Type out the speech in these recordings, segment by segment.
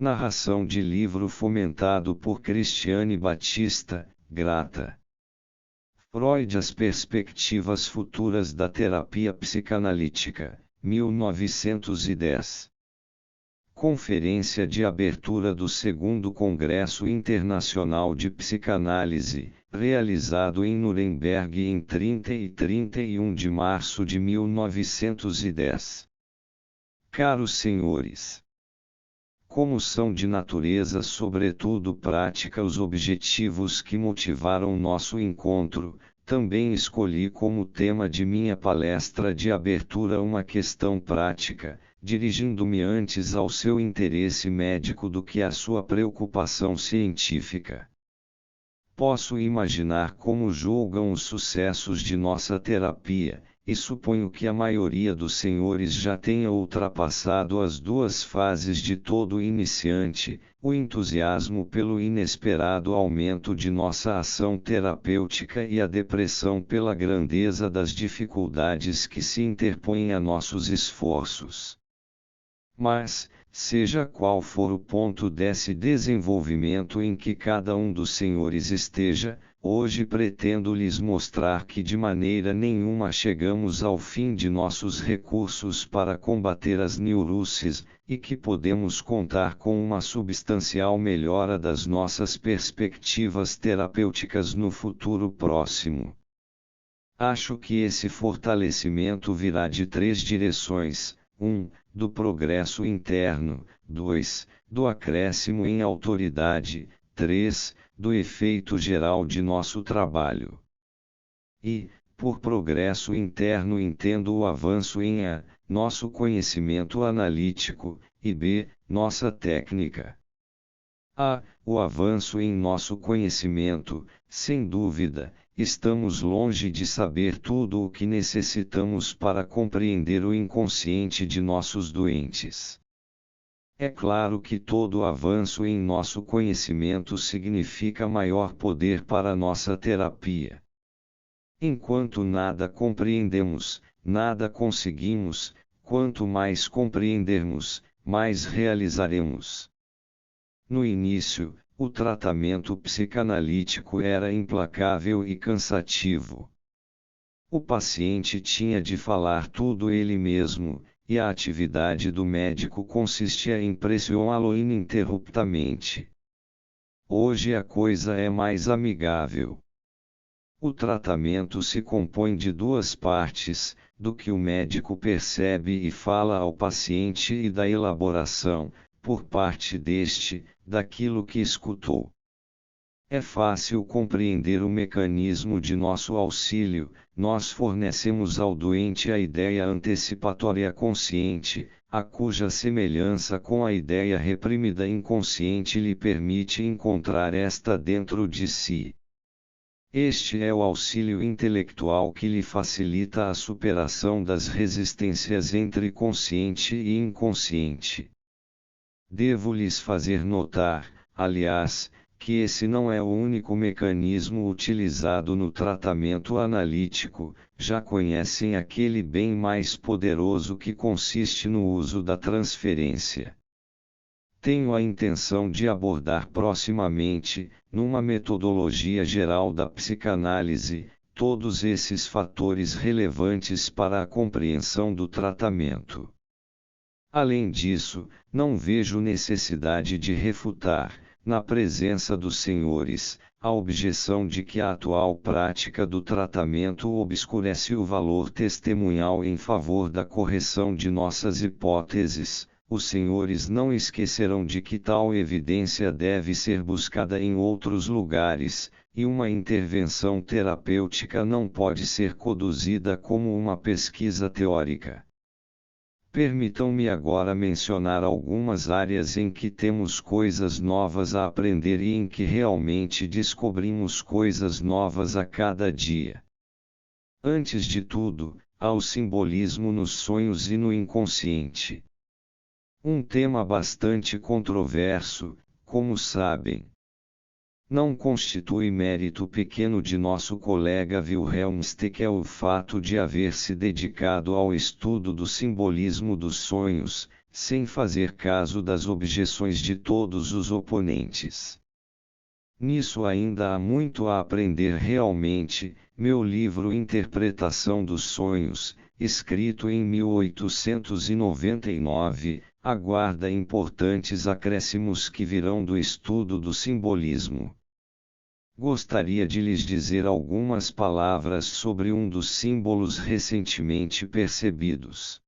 Narração de livro fomentado por Cristiane Batista, Grata. Freud, as perspectivas futuras da terapia psicanalítica, 1910. Conferência de abertura do 2º Congresso Internacional de Psicanálise, realizado em Nuremberg em 30 e 31 de março de 1910. Caros senhores, como são de natureza sobretudo prática os objetivos que motivaram nosso encontro, também escolhi como tema de minha palestra de abertura uma questão prática, dirigindo-me antes ao seu interesse médico do que à sua preocupação científica. Posso imaginar como julgam os sucessos de nossa terapia, e suponho que a maioria dos senhores já tenha ultrapassado as 2 fases de todo iniciante, o entusiasmo pelo inesperado aumento de nossa ação terapêutica e a depressão pela grandeza das dificuldades que se interpõem a nossos esforços. Mas, seja qual for o ponto desse desenvolvimento em que cada um dos senhores esteja, hoje pretendo lhes mostrar que de maneira nenhuma chegamos ao fim de nossos recursos para combater as neuroses, e que podemos contar com uma substancial melhora das nossas perspectivas terapêuticas no futuro próximo. Acho que esse fortalecimento virá de 3 direções: 1. Do progresso interno, 2. Do acréscimo em autoridade, 3. Do efeito geral de nosso trabalho. E, por progresso interno entendo o avanço em A. Nosso conhecimento analítico, e B. Nossa técnica. A. O avanço em nosso conhecimento, sem dúvida, estamos longe de saber tudo o que necessitamos para compreender o inconsciente de nossos doentes. É claro que todo avanço em nosso conhecimento significa maior poder para nossa terapia. Enquanto nada compreendemos, nada conseguimos, quanto mais compreendermos, mais realizaremos. No início, o tratamento psicanalítico era implacável e cansativo. O paciente tinha de falar tudo ele mesmo, e a atividade do médico consistia em pressioná-lo ininterruptamente. Hoje a coisa é mais amigável. O tratamento se compõe de 2 partes, do que o médico percebe e fala ao paciente e da elaboração, por parte deste, daquilo que escutou. É fácil compreender o mecanismo de nosso auxílio, nós fornecemos ao doente a ideia antecipatória consciente, a cuja semelhança com a ideia reprimida inconsciente lhe permite encontrar esta dentro de si. Este é o auxílio intelectual que lhe facilita a superação das resistências entre consciente e inconsciente. Devo-lhes fazer notar, aliás, que esse não é o único mecanismo utilizado no tratamento analítico, já conhecem aquele bem mais poderoso que consiste no uso da transferência. Tenho a intenção de abordar proximamente, numa metodologia geral da psicanálise, todos esses fatores relevantes para a compreensão do tratamento. Além disso, não vejo necessidade de refutar, na presença dos senhores, a objeção de que a atual prática do tratamento obscurece o valor testemunhal em favor da correção de nossas hipóteses. Os senhores não esquecerão de que tal evidência deve ser buscada em outros lugares, e uma intervenção terapêutica não pode ser conduzida como uma pesquisa teórica. Permitam-me agora mencionar algumas áreas em que temos coisas novas a aprender e em que realmente descobrimos coisas novas a cada dia. Antes de tudo, há o simbolismo nos sonhos e no inconsciente. Um tema bastante controverso, como sabem. Não constitui mérito pequeno de nosso colega Wilhelm Steckel o fato de haver se dedicado ao estudo do simbolismo dos sonhos, sem fazer caso das objeções de todos os oponentes. Nisso ainda há muito a aprender realmente. Meu livro Interpretação dos Sonhos, escrito em 1899, aguarda importantes acréscimos que virão do estudo do simbolismo. Gostaria de lhes dizer algumas palavras sobre um dos símbolos recentemente percebidos.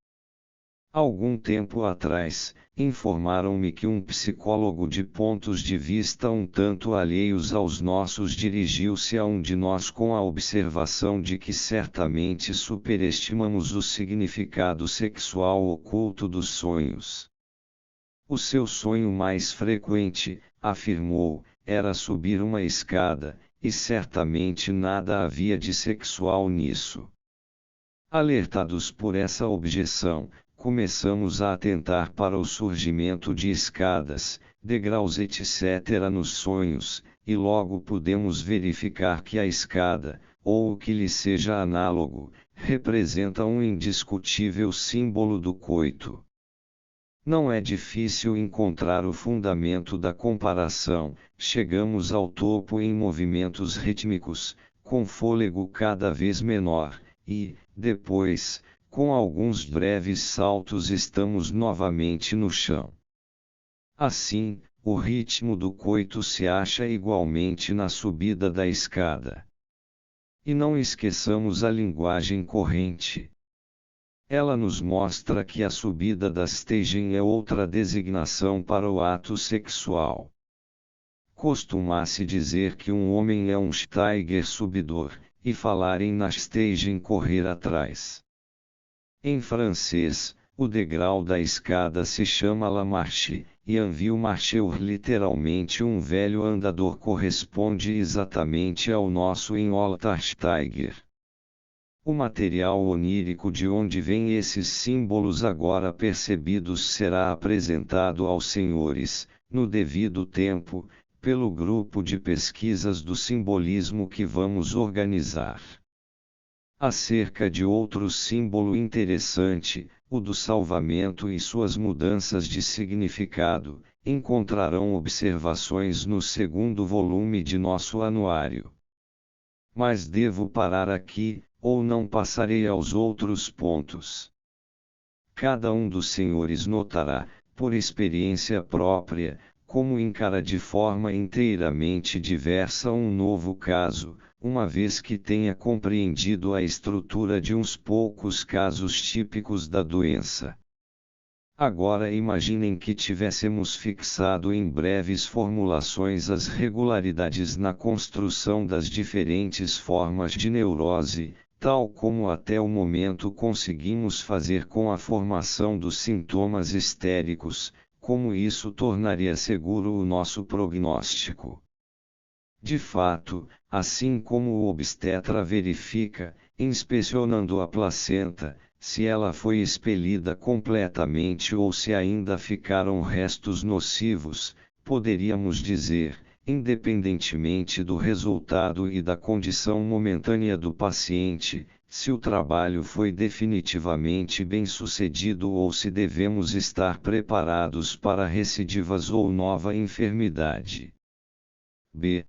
Algum tempo atrás, informaram-me que um psicólogo de pontos de vista um tanto alheios aos nossos dirigiu-se a um de nós com a observação de que certamente superestimamos o significado sexual oculto dos sonhos. O seu sonho mais frequente, afirmou, era subir uma escada, e certamente nada havia de sexual nisso. Alertados por essa objeção, começamos a atentar para o surgimento de escadas, degraus etc. nos sonhos, e logo pudemos verificar que a escada, ou o que lhe seja análogo, representa um indiscutível símbolo do coito. Não é difícil encontrar o fundamento da comparação. Chegamos ao topo em movimentos rítmicos, com fôlego cada vez menor, e, depois, com alguns breves saltos estamos novamente no chão. Assim, o ritmo do coito se acha igualmente na subida da escada. E não esqueçamos a linguagem corrente. Ela nos mostra que a subida da stagem é outra designação para o ato sexual. Costuma-se dizer que um homem é um steiger subidor, e falarem na stagem correr atrás. Em francês, o degrau da escada se chama la marche, e un vieux marcheur literalmente um velho andador corresponde exatamente ao nosso Enoltarsteiger. O material onírico de onde vêm esses símbolos agora percebidos será apresentado aos senhores, no devido tempo, pelo grupo de pesquisas do simbolismo que vamos organizar. Acerca de outro símbolo interessante, o do salvamento e suas mudanças de significado, encontrarão observações no segundo volume de nosso anuário. Mas devo parar aqui, ou não passarei aos outros pontos. Cada um dos senhores notará, por experiência própria, como encara de forma inteiramente diversa um novo caso, uma vez que tenha compreendido a estrutura de uns poucos casos típicos da doença. Agora imaginem que tivéssemos fixado em breves formulações as regularidades na construção das diferentes formas de neurose, tal como até o momento conseguimos fazer com a formação dos sintomas histéricos, como isso tornaria seguro o nosso prognóstico. De fato, assim como o obstetra verifica, inspecionando a placenta, se ela foi expelida completamente ou se ainda ficaram restos nocivos, poderíamos dizer, independentemente do resultado e da condição momentânea do paciente, se o trabalho foi definitivamente bem-sucedido ou se devemos estar preparados para recidivas ou nova enfermidade. B.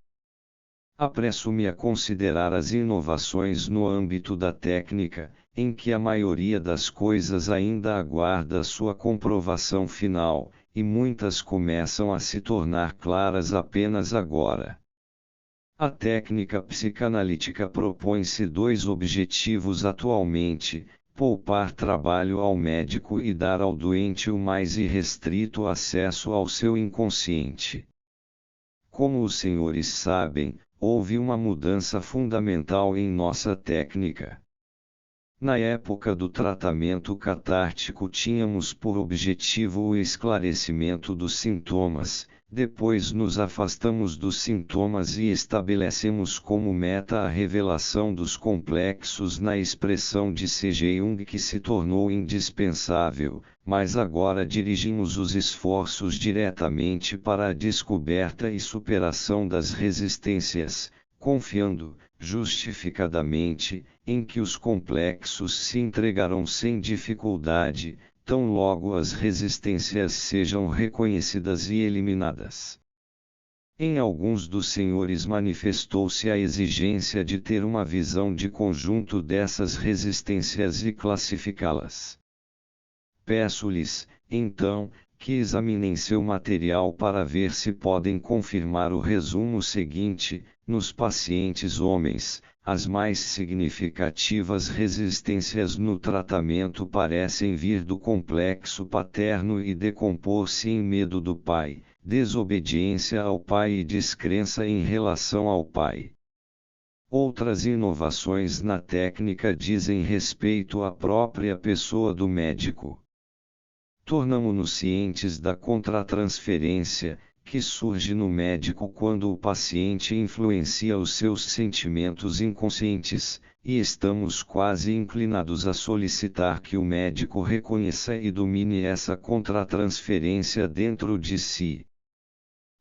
Apresso-me a considerar as inovações no âmbito da técnica, em que a maioria das coisas ainda aguarda sua comprovação final, e muitas começam a se tornar claras apenas agora. A técnica psicanalítica propõe-se dois objetivos atualmente: poupar trabalho ao médico e dar ao doente o mais irrestrito acesso ao seu inconsciente. Como os senhores sabem, houve uma mudança fundamental em nossa técnica. Na época do tratamento catártico tínhamos por objetivo o esclarecimento dos sintomas, depois nos afastamos dos sintomas e estabelecemos como meta a revelação dos complexos na expressão de C.G. Jung, que se tornou indispensável, mas agora dirigimos os esforços diretamente para a descoberta e superação das resistências, confiando, justificadamente, em que os complexos se entregarão sem dificuldade, tão logo as resistências sejam reconhecidas e eliminadas. Em alguns dos senhores manifestou-se a exigência de ter uma visão de conjunto dessas resistências e classificá-las. Peço-lhes, então, que examinem seu material para ver se podem confirmar o resumo seguinte: nos pacientes homens, as mais significativas resistências no tratamento parecem vir do complexo paterno e decompor-se em medo do pai, desobediência ao pai e descrença em relação ao pai. Outras inovações na técnica dizem respeito à própria pessoa do médico. Tornamo-nos cientes da contratransferência, que surge no médico quando o paciente influencia os seus sentimentos inconscientes, e estamos quase inclinados a solicitar que o médico reconheça e domine essa contratransferência dentro de si.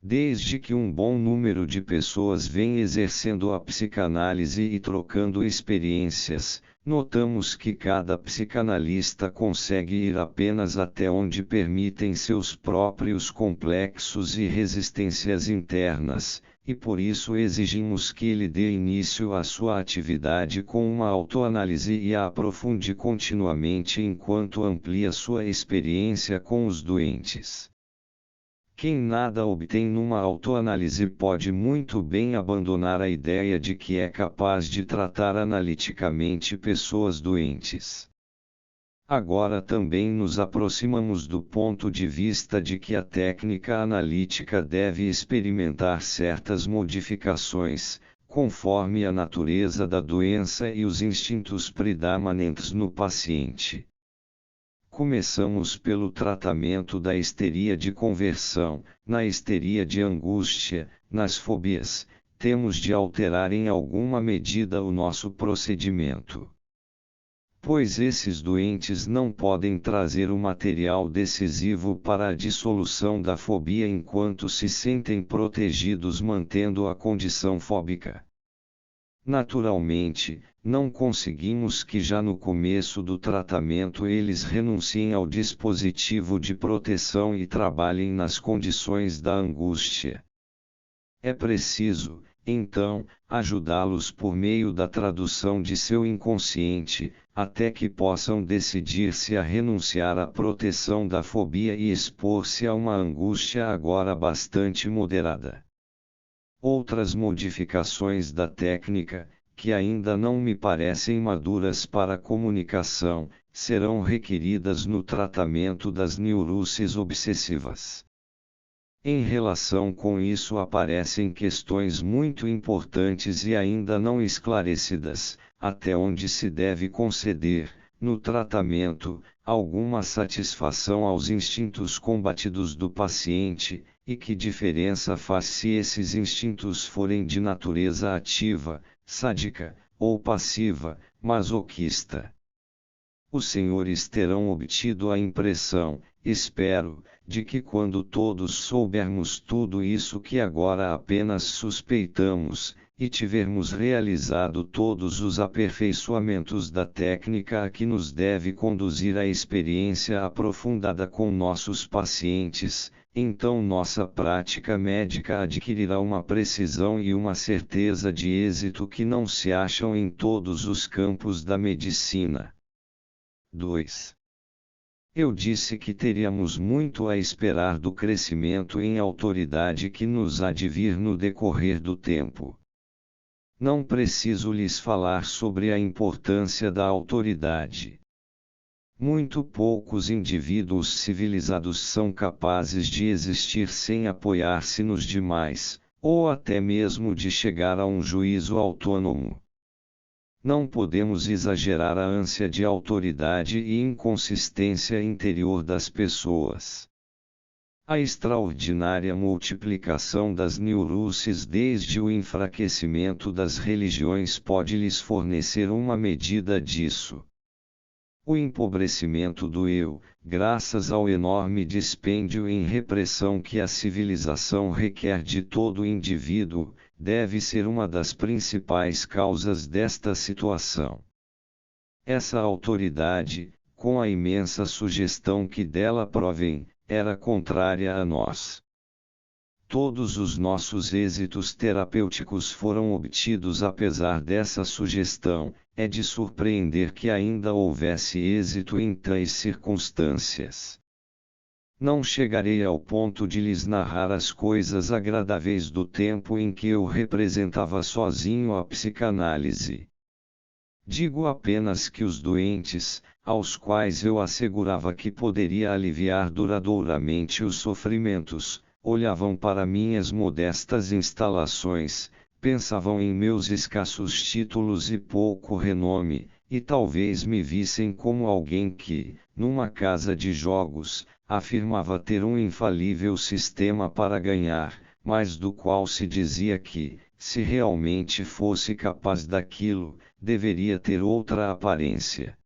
Desde que um bom número de pessoas vem exercendo a psicanálise e trocando experiências, notamos que cada psicanalista consegue ir apenas até onde permitem seus próprios complexos e resistências internas, e por isso exigimos que ele dê início à sua atividade com uma autoanálise e a aprofunde continuamente enquanto amplia sua experiência com os doentes. Quem nada obtém numa autoanálise pode muito bem abandonar a ideia de que é capaz de tratar analiticamente pessoas doentes. Agora também nos aproximamos do ponto de vista de que a técnica analítica deve experimentar certas modificações, conforme a natureza da doença e os instintos predominantes no paciente. Começamos pelo tratamento da histeria de conversão. Na histeria de angústia, nas fobias, temos de alterar em alguma medida o nosso procedimento. Pois esses doentes não podem trazer o material decisivo para a dissolução da fobia enquanto se sentem protegidos mantendo a condição fóbica. Naturalmente, não conseguimos que já no começo do tratamento eles renunciem ao dispositivo de proteção e trabalhem nas condições da angústia. É preciso, então, ajudá-los por meio da tradução de seu inconsciente, até que possam decidir-se a renunciar à proteção da fobia e expor-se a uma angústia agora bastante moderada. Outras modificações da técnica, que ainda não me parecem maduras para a comunicação, serão requeridas no tratamento das neuroses obsessivas. Em relação com isso aparecem questões muito importantes e ainda não esclarecidas, até onde se deve conceder, no tratamento, alguma satisfação aos instintos combatidos do paciente, e que diferença faz se esses instintos forem de natureza ativa, sádica, ou passiva, masoquista. Os senhores terão obtido a impressão, espero, de que quando todos soubermos tudo isso que agora apenas suspeitamos, e tivermos realizado todos os aperfeiçoamentos da técnica a que nos deve conduzir a experiência aprofundada com nossos pacientes, então nossa prática médica adquirirá uma precisão e uma certeza de êxito que não se acham em todos os campos da medicina. 2. Eu disse que teríamos muito a esperar do crescimento em autoridade que nos há de vir no decorrer do tempo. Não preciso lhes falar sobre a importância da autoridade. Muito poucos indivíduos civilizados são capazes de existir sem apoiar-se nos demais, ou até mesmo de chegar a um juízo autônomo. Não podemos exagerar a ânsia de autoridade e inconsistência interior das pessoas. A extraordinária multiplicação das neuroses desde o enfraquecimento das religiões pode lhes fornecer uma medida disso. O empobrecimento do eu, graças ao enorme dispêndio em repressão que a civilização requer de todo indivíduo, deve ser uma das principais causas desta situação. Essa autoridade, com a imensa sugestão que dela provém, era contrária a nós. Todos os nossos êxitos terapêuticos foram obtidos apesar dessa sugestão. É de surpreender que ainda houvesse êxito em tais circunstâncias. Não chegarei ao ponto de lhes narrar as coisas agradáveis do tempo em que eu representava sozinho a psicanálise. Digo apenas que os doentes, aos quais eu assegurava que poderia aliviar duradouramente os sofrimentos, olhavam para minhas modestas instalações, pensavam em meus escassos títulos e pouco renome, e talvez me vissem como alguém que, numa casa de jogos, afirmava ter um infalível sistema para ganhar, mas do qual se dizia que, se realmente fosse capaz daquilo, deveria ter outra aparência.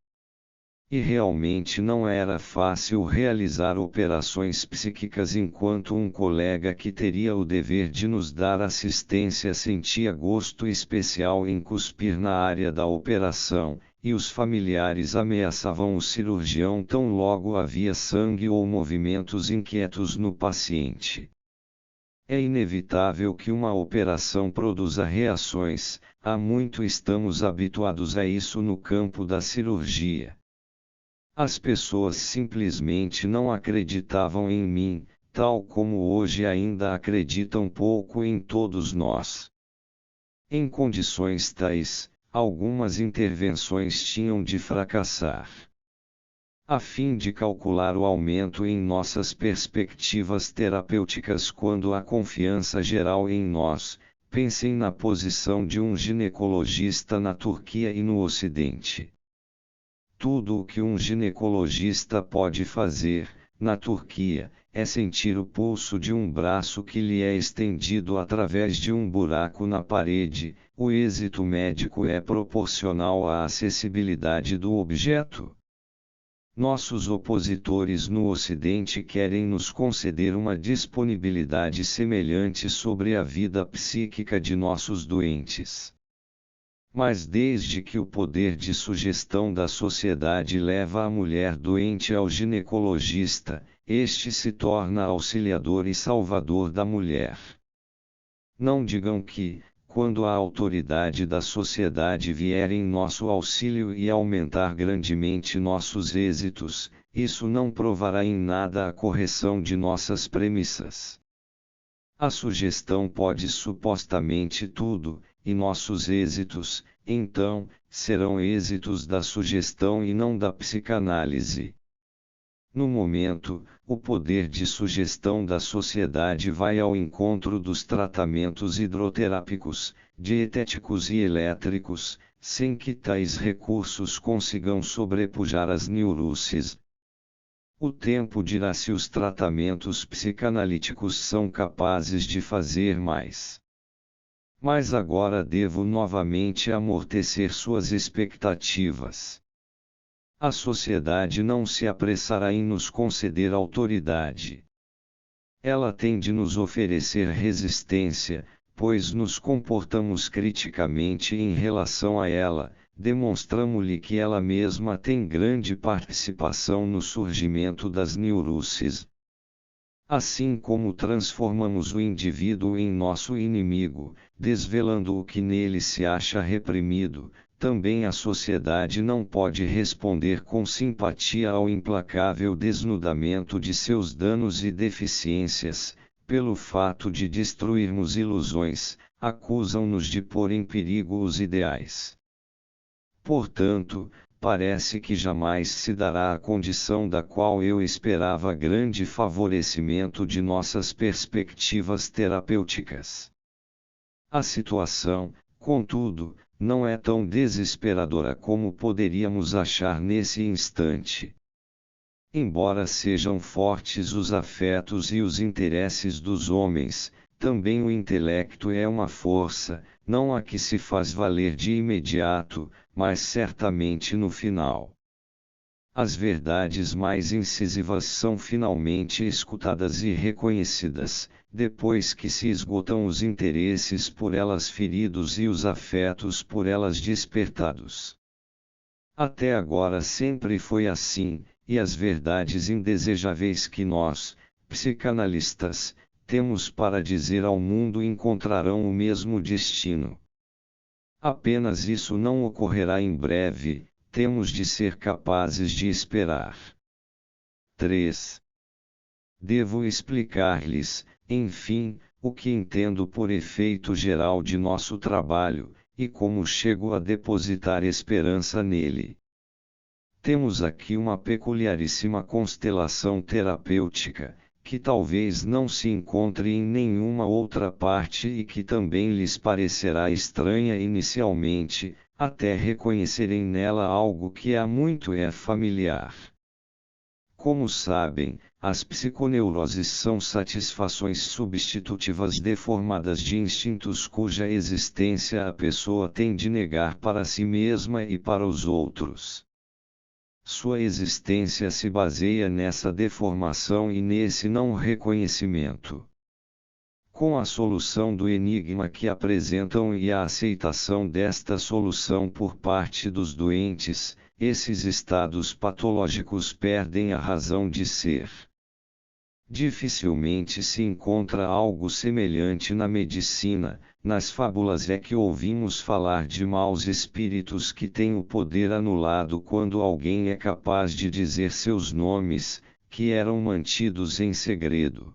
E realmente não era fácil realizar operações psíquicas enquanto um colega que teria o dever de nos dar assistência sentia gosto especial em cuspir na área da operação, e os familiares ameaçavam o cirurgião tão logo havia sangue ou movimentos inquietos no paciente. É inevitável que uma operação produza reações, há muito estamos habituados a isso no campo da cirurgia. As pessoas simplesmente não acreditavam em mim, tal como hoje ainda acreditam pouco em todos nós. Em condições tais, algumas intervenções tinham de fracassar. A fim de calcular o aumento em nossas perspectivas terapêuticas quando há confiança geral em nós, pensem na posição de um ginecologista na Turquia e no Ocidente. Tudo o que um ginecologista pode fazer, na Turquia, é sentir o pulso de um braço que lhe é estendido através de um buraco na parede. O êxito médico é proporcional à acessibilidade do objeto. Nossos opositores no Ocidente querem nos conceder uma disponibilidade semelhante sobre a vida psíquica de nossos doentes. Mas desde que o poder de sugestão da sociedade leva a mulher doente ao ginecologista, este se torna auxiliador e salvador da mulher. Não digam que, quando a autoridade da sociedade vier em nosso auxílio e aumentar grandemente nossos êxitos, isso não provará em nada a correção de nossas premissas. A sugestão pode supostamente tudo, e nossos êxitos, então, serão êxitos da sugestão e não da psicanálise. No momento, o poder de sugestão da sociedade vai ao encontro dos tratamentos hidroterápicos, dietéticos e elétricos, sem que tais recursos consigam sobrepujar as neuroses. O tempo dirá se os tratamentos psicanalíticos são capazes de fazer mais. Mas agora devo novamente amortecer suas expectativas. A sociedade não se apressará em nos conceder autoridade. Ela tem de nos oferecer resistência, pois nos comportamos criticamente em relação a ela, demonstramo-lhe que ela mesma tem grande participação no surgimento das neuroses. Assim como transformamos o indivíduo em nosso inimigo, desvelando o que nele se acha reprimido, também a sociedade não pode responder com simpatia ao implacável desnudamento de seus danos e deficiências, pelo fato de destruirmos ilusões, acusam-nos de pôr em perigo os ideais. Portanto, parece que jamais se dará a condição da qual eu esperava grande favorecimento de nossas perspectivas terapêuticas. A situação, contudo, não é tão desesperadora como poderíamos achar nesse instante. Embora sejam fortes os afetos e os interesses dos homens, também o intelecto é uma força, não a que se faz valer de imediato, mas certamente no final. As verdades mais incisivas são finalmente escutadas e reconhecidas, depois que se esgotam os interesses por elas feridos e os afetos por elas despertados. Até agora sempre foi assim, e as verdades indesejáveis que nós, psicanalistas, temos para dizer ao mundo encontrarão o mesmo destino. Apenas isso não ocorrerá em breve, temos de ser capazes de esperar. 3. Devo explicar-lhes, enfim, o que entendo por efeito geral de nosso trabalho, e como chego a depositar esperança nele. Temos aqui uma peculiaríssima constelação terapêutica, que talvez não se encontre em nenhuma outra parte e que também lhes parecerá estranha inicialmente, até reconhecerem nela algo que há muito é familiar. Como sabem, as psiconeuroses são satisfações substitutivas deformadas de instintos cuja existência a pessoa tem de negar para si mesma e para os outros. Sua existência se baseia nessa deformação e nesse não reconhecimento. Com a solução do enigma que apresentam e a aceitação desta solução por parte dos doentes, esses estados patológicos perdem a razão de ser. Dificilmente se encontra algo semelhante na medicina. Nas fábulas é que ouvimos falar de maus espíritos que têm o poder anulado quando alguém é capaz de dizer seus nomes, que eram mantidos em segredo.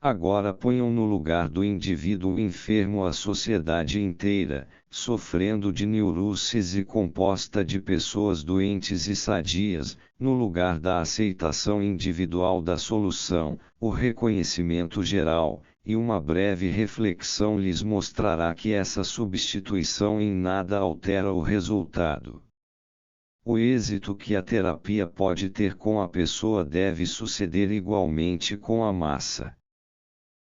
Agora ponham no lugar do indivíduo enfermo a sociedade inteira, sofrendo de neuroses composta de pessoas doentes e sadias, no lugar da aceitação individual da solução, o reconhecimento geral, e uma breve reflexão lhes mostrará que essa substituição em nada altera o resultado. O êxito que a terapia pode ter com a pessoa deve suceder igualmente com a massa.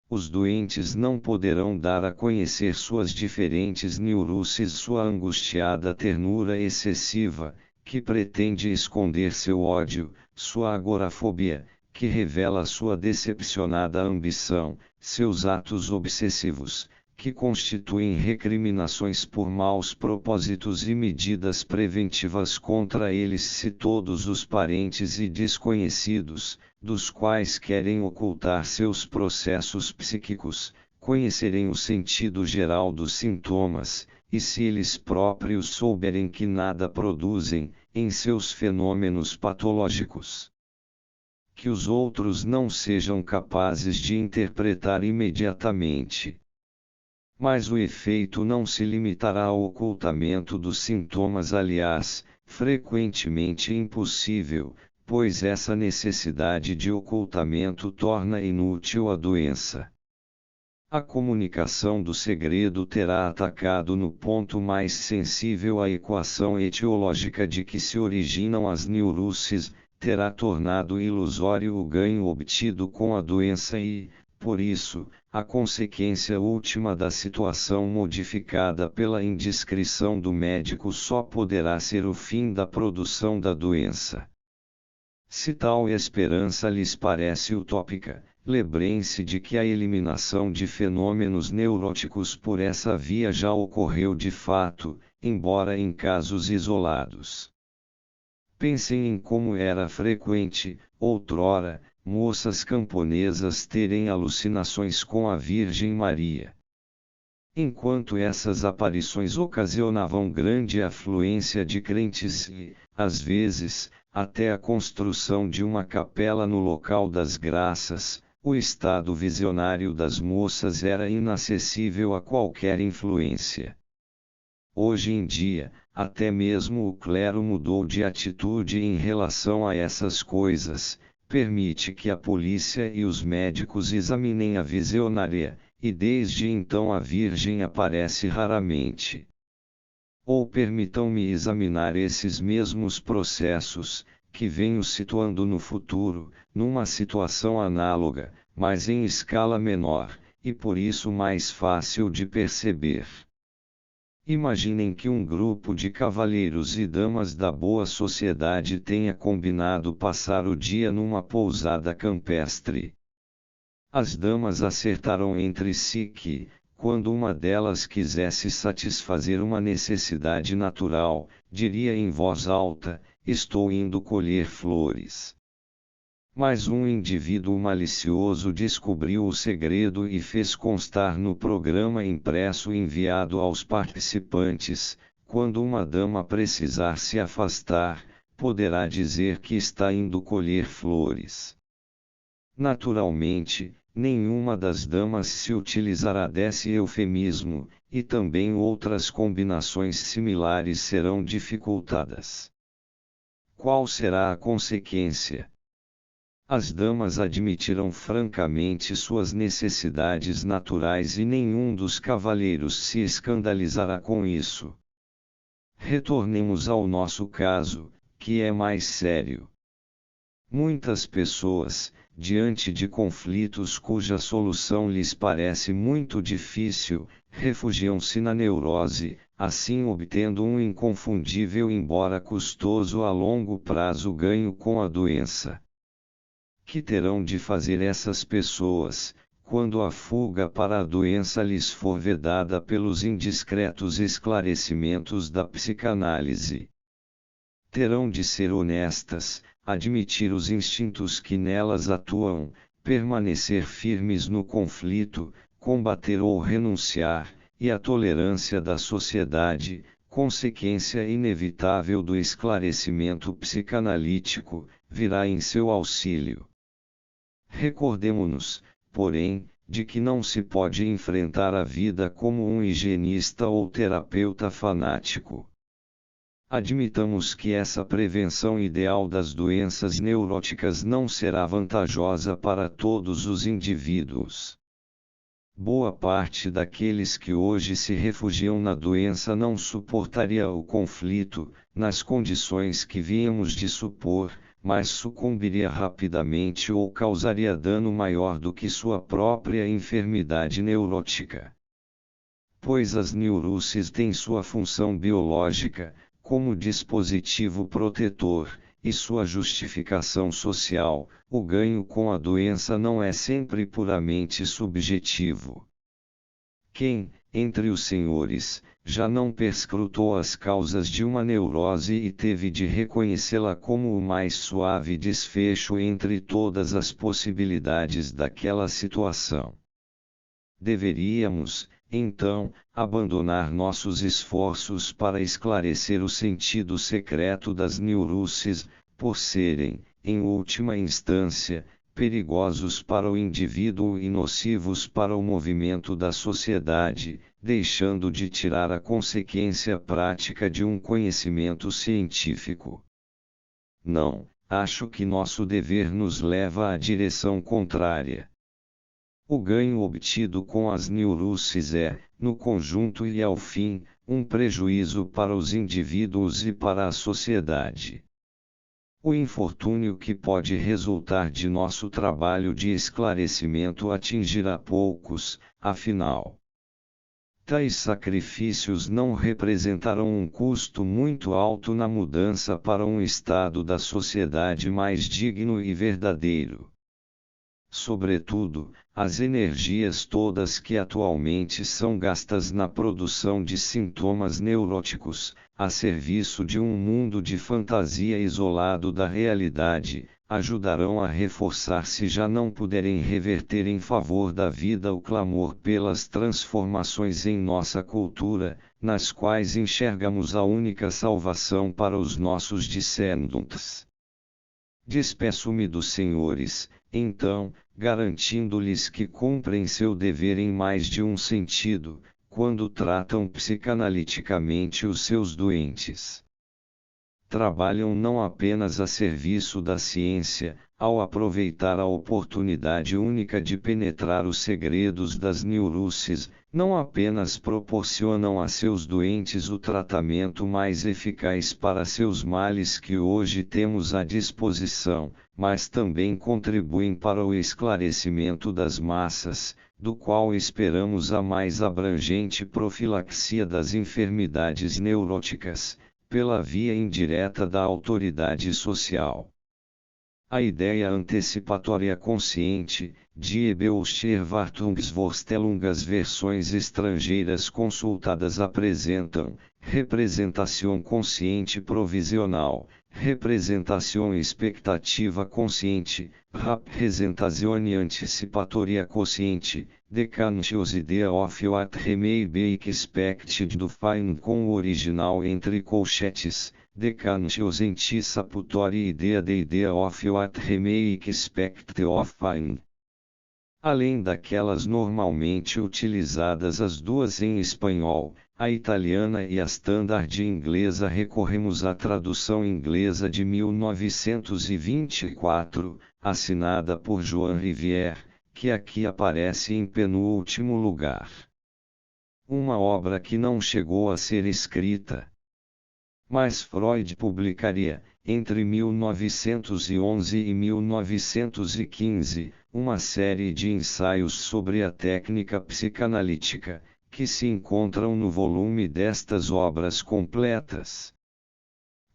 Os doentes não poderão dar a conhecer suas diferentes neuroses, sua angustiada ternura excessiva, que pretende esconder seu ódio, sua agorafobia, que revela sua decepcionada ambição, seus atos obsessivos, que constituem recriminações por maus propósitos e medidas preventivas contra eles se todos os parentes e desconhecidos, dos quais querem ocultar seus processos psíquicos, conhecerem o sentido geral dos sintomas, e se eles próprios souberem que nada produzem, em seus fenômenos patológicos. Que os outros não sejam capazes de interpretar imediatamente. Mas o efeito não se limitará ao ocultamento dos sintomas, aliás, frequentemente impossível, pois essa necessidade de ocultamento torna inútil a doença. A comunicação do segredo terá atacado no ponto mais sensível a equação etiológica de que se originam as neuroses, terá tornado ilusório o ganho obtido com a doença e, por isso, a consequência última da situação modificada pela indiscrição do médico só poderá ser o fim da produção da doença. Se tal esperança lhes parece utópica, lembrem-se de que a eliminação de fenômenos neuróticos por essa via já ocorreu de fato, embora em casos isolados. Pensem em como era frequente, outrora, moças camponesas terem alucinações com a Virgem Maria. Enquanto essas aparições ocasionavam grande afluência de crentes e, às vezes, até a construção de uma capela no local das graças, o estado visionário das moças era inacessível a qualquer influência. Hoje em dia, até mesmo o clero mudou de atitude em relação a essas coisas, permite que a polícia e os médicos examinem a visionária, e desde então a Virgem aparece raramente. Ou permitam-me examinar esses mesmos processos, que venho situando no futuro, numa situação análoga, mas em escala menor, e por isso mais fácil de perceber. Imaginem que um grupo de cavalheiros e damas da boa sociedade tenha combinado passar o dia numa pousada campestre. As damas acertaram entre si que, quando uma delas quisesse satisfazer uma necessidade natural, diria em voz alta: estou indo colher flores. Mas um indivíduo malicioso descobriu o segredo e fez constar no programa impresso enviado aos participantes: quando uma dama precisar se afastar, poderá dizer que está indo colher flores. Naturalmente, nenhuma das damas se utilizará desse eufemismo, e também outras combinações similares serão dificultadas. Qual será a consequência? As damas admitirão francamente suas necessidades naturais e nenhum dos cavalheiros se escandalizará com isso. Retornemos ao nosso caso, que é mais sério. Muitas pessoas, diante de conflitos cuja solução lhes parece muito difícil, refugiam-se na neurose, assim obtendo um inconfundível embora custoso a longo prazo ganho com a doença. Que terão de fazer essas pessoas, quando a fuga para a doença lhes for vedada pelos indiscretos esclarecimentos da psicanálise? Terão de ser honestas, admitir os instintos que nelas atuam, permanecer firmes no conflito, combater ou renunciar, e a tolerância da sociedade, consequência inevitável do esclarecimento psicanalítico, virá em seu auxílio. Recordemo-nos, porém, de que não se pode enfrentar a vida como um higienista ou terapeuta fanático. Admitamos que essa prevenção ideal das doenças neuróticas não será vantajosa para todos os indivíduos. Boa parte daqueles que hoje se refugiam na doença não suportaria o conflito, nas condições que víamos de supor, mas sucumbiria rapidamente ou causaria dano maior do que sua própria enfermidade neurótica. Pois as neuroses têm sua função biológica, como dispositivo protetor, e sua justificação social, o ganho com a doença não é sempre puramente subjetivo. Quem, entre os senhores, já não perscrutou as causas de uma neurose e teve de reconhecê-la como o mais suave desfecho entre todas as possibilidades daquela situação? Deveríamos, então, abandonar nossos esforços para esclarecer o sentido secreto das neuroses, por serem, em última instância, perigosos para o indivíduo e nocivos para o movimento da sociedade, deixando de tirar a consequência prática de um conhecimento científico. Não, acho que nosso dever nos leva à direção contrária. O ganho obtido com as neuroses é, no conjunto e ao fim, um prejuízo para os indivíduos e para a sociedade. O infortúnio que pode resultar de nosso trabalho de esclarecimento atingirá poucos, afinal. Tais sacrifícios não representarão um custo muito alto na mudança para um estado da sociedade mais digno e verdadeiro. Sobretudo, as energias todas que atualmente são gastas na produção de sintomas neuróticos, a serviço de um mundo de fantasia isolado da realidade, ajudarão a reforçar, se já não puderem reverter em favor da vida, o clamor pelas transformações em nossa cultura, nas quais enxergamos a única salvação para os nossos descendentes. Despeço-me dos senhores, então, garantindo-lhes que cumprem seu dever em mais de um sentido, quando tratam psicanaliticamente os seus doentes. Trabalham não apenas a serviço da ciência, ao aproveitar a oportunidade única de penetrar os segredos das neuroses, não apenas proporcionam a seus doentes o tratamento mais eficaz para seus males que hoje temos à disposição, mas também contribuem para o esclarecimento das massas, do qual esperamos a mais abrangente profilaxia das enfermidades neuróticas, pela via indireta da autoridade social. A ideia antecipatória consciente, die Bewusstherwartungsvorstellung. As versões estrangeiras consultadas apresentam representação consciente provisional, representação expectativa consciente, Repräsentation anticipatória consciente, the conscious idea of what may be expected to find. Com o original entre colchetes, the conscious anticipatory idea, the idea of what may expect to find. Além daquelas normalmente utilizadas as duas em espanhol, a italiana e a standard inglesa, recorremos à tradução inglesa de 1924, assinada por Joan Rivière, que aqui aparece em penúltimo lugar. Uma obra que não chegou a ser escrita, mas Freud publicaria, entre 1911 e 1915, uma série de ensaios sobre a técnica psicanalítica, que se encontram no volume destas obras completas.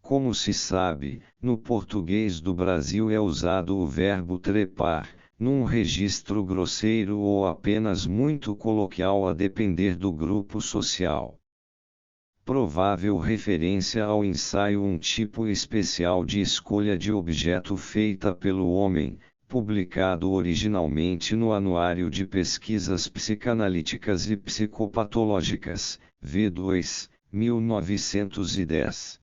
Como se sabe, no português do Brasil é usado o verbo trepar, num registro grosseiro ou apenas muito coloquial a depender do grupo social. Provável referência ao ensaio, um tipo especial de escolha de objeto feita pelo homem, publicado originalmente no Anuário de Pesquisas Psicanalíticas e Psicopatológicas, V2, 1910.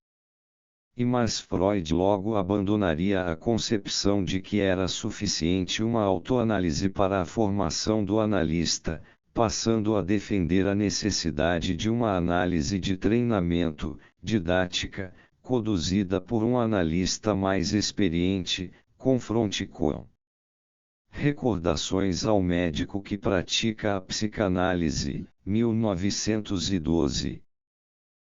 Mas Freud logo abandonaria a concepção de que era suficiente uma autoanálise para a formação do analista, passando a defender a necessidade de uma análise de treinamento, didática, conduzida por um analista mais experiente, confronte com Recordações ao médico que pratica a psicanálise, 1912.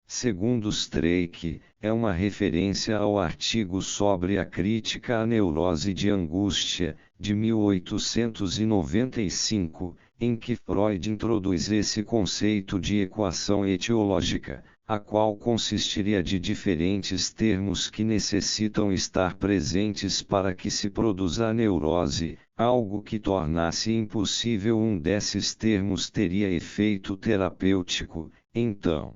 Segundo Streeck, é uma referência ao artigo sobre a crítica à neurose de angústia, de 1895, em que Freud introduz esse conceito de equação etiológica, a qual consistiria de diferentes termos que necessitam estar presentes para que se produza a neurose, algo que tornasse impossível um desses termos teria efeito terapêutico. Então,